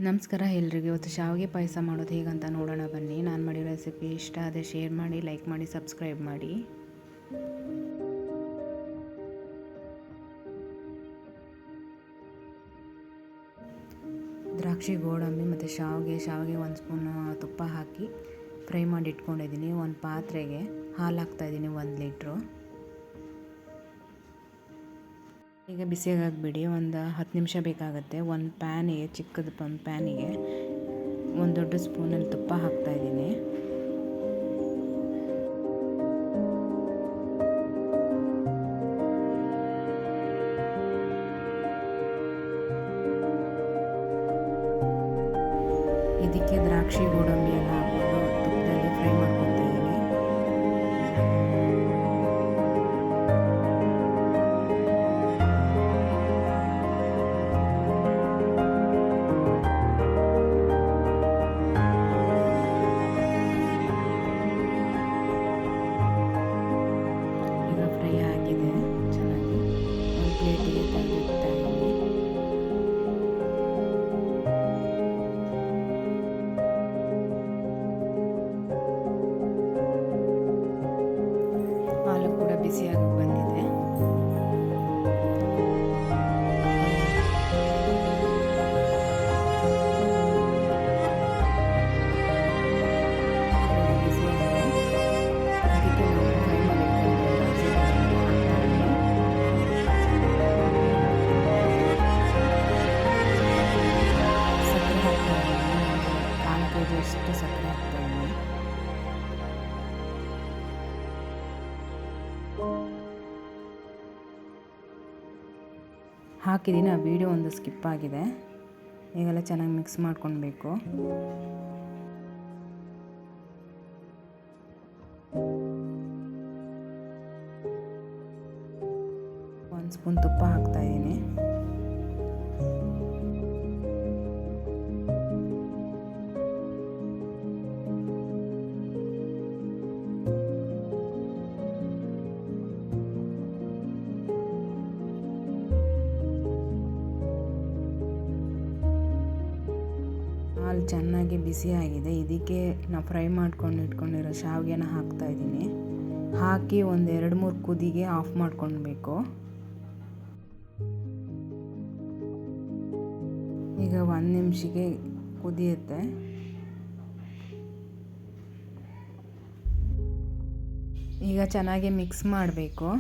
ನಮಸ್ಕಾರ ಎಲ್ರಿಗೂ. ಇವತ್ತು ಶಾವಿಗೆ ಪಾಯಸ ಮಾಡೋದು ಹೇಗಂತ ನೋಡೋಣ ಬನ್ನಿ. ನಾನು ಮಾಡಿರೋ ರೆಸಿಪಿ ಇಷ್ಟ ಆದರೆ ಶೇರ್ ಮಾಡಿ, ಲೈಕ್ ಮಾಡಿ, ಸಬ್ಸ್ಕ್ರೈಬ್ ಮಾಡಿ. ದ್ರಾಕ್ಷಿ, ಗೋಡಂಬಿ ಮತ್ತು ಶಾವಿಗೆ 1 ಸ್ಪೂನ್ ತುಪ್ಪ ಹಾಕಿ ಫ್ರೈ ಮಾಡಿ ಇಟ್ಕೊಂಡಿದ್ದೀನಿ. ಒಂದು ಪಾತ್ರೆಗೆ ಹಾಲು ಹಾಕ್ತಾಯಿದ್ದೀನಿ 1 ಲೀಟ್ರು. ಈಗ ಬಿಸಿಯಾಗಿ ಹಾಕಿಬಿಡಿ. ಒಂದು 10 ನಿಮಿಷ ಬೇಕಾಗುತ್ತೆ. ಒಂದು ಪ್ಯಾನಿಗೆ, ಚಿಕ್ಕದ ಪ್ಯಾನಿಗೆ 1 ದೊಡ್ಡ ಸ್ಪೂನಲ್ಲಿ ತುಪ್ಪ ಹಾಕ್ತಾಯಿದ್ದೀನಿ. ಇದಕ್ಕೆ ದ್ರಾಕ್ಷಿ, ಗೋಡಂಬಿ ಎಲ್ಲ ಹಾಕ್ಕೊಂಡು ತುಪ್ಪದಲ್ಲಿ ಫ್ರೈ ಮಾಡ್ಕೊತಾ ಇದ್ದೀನಿ. ಫ್ರೈ ಆಗಿದೆ ಚೆನ್ನಾಗಿ. ಒಂದು ಪ್ಲೇಟಿಗೆ ತೆಗೆದಿಡ್ತಾ ಇದ್ದೀನಿ. ಹಾಲು ಕೂಡ ಬಿಸಿಯಾಗಿ ಬಂದಿದೆ. ಎಷ್ಟು ಸಕ್ಕರೆ ಹಾಕ್ತಾಯಿದ್ದೀನಿ. ಹಾಕಿದ್ದೀನಿ. ಆ ವಿಡಿಯೋ ಒಂದು ಸ್ಕಿಪ್ ಆಗಿದೆ. ಈಗೆಲ್ಲ ಚೆನ್ನಾಗಿ ಮಿಕ್ಸ್ ಮಾಡ್ಕೊಳ್ಬೇಕು. 1 ಸ್ಪೂನ್ ತುಪ್ಪ ಹಾಕ್ತಾಯಿದ್ದೀನಿ. ಹಾಲು ಚೆನ್ನಾಗಿ ಬಿಸಿಯಾಗಿದೆ. ಇದಕ್ಕೆ ನಾವು ಫ್ರೈ ಮಾಡ್ಕೊಂಡು ಇಟ್ಕೊಂಡಿರೋ ಶಾವಿಗೆನ ಹಾಕ್ತಾಯಿದ್ದೀನಿ. ಹಾಕಿ ಒಂದು 2-3 ಕುದಿಗೆ ಆಫ್ ಮಾಡ್ಕೊಳ್ಬೇಕು. ಈಗ 1 ನಿಮಿಷಕ್ಕೆ ಕುದಿಯುತ್ತೆ. ಈಗ ಚೆನ್ನಾಗಿ ಮಿಕ್ಸ್ ಮಾಡಬೇಕು.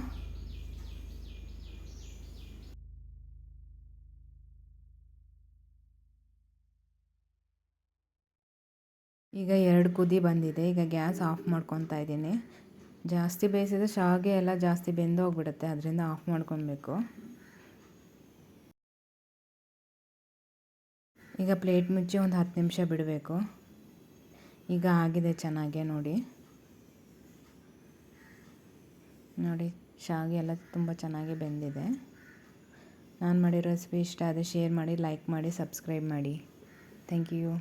ಈಗ 2 ಕುದಿ ಬಂದಿದೆ. ಈಗ ಗ್ಯಾಸ್ ಆಫ್ ಮಾಡ್ಕೊತಾ ಇದ್ದೀನಿ. ಜಾಸ್ತಿ ಬೇಯಿಸಿದ್ರೆ ಶಾವಿಗೆ ಎಲ್ಲ ಜಾಸ್ತಿ ಬೆಂದೋಗ್ಬಿಡುತ್ತೆ, ಅದರಿಂದ ಆಫ್ ಮಾಡ್ಕೊಬೇಕು. ಈಗ ಪ್ಲೇಟ್ ಮುಚ್ಚಿ ಒಂದು 10 ನಿಮಿಷ ಬಿಡಬೇಕು. ಈಗ ಆಗಿದೆ ಚೆನ್ನಾಗೆ ನೋಡಿ. ಶಾವಿಗೆ ಎಲ್ಲ ತುಂಬ ಚೆನ್ನಾಗಿ ಬೆಂದಿದೆ. ನಾನು ಮಾಡಿರೋ ರೆಸಿಪಿ ಇಷ್ಟ ಆದರೆ ಶೇರ್ ಮಾಡಿ, ಲೈಕ್ ಮಾಡಿ, ಸಬ್ಸ್ಕ್ರೈಬ್ ಮಾಡಿ. Thank you.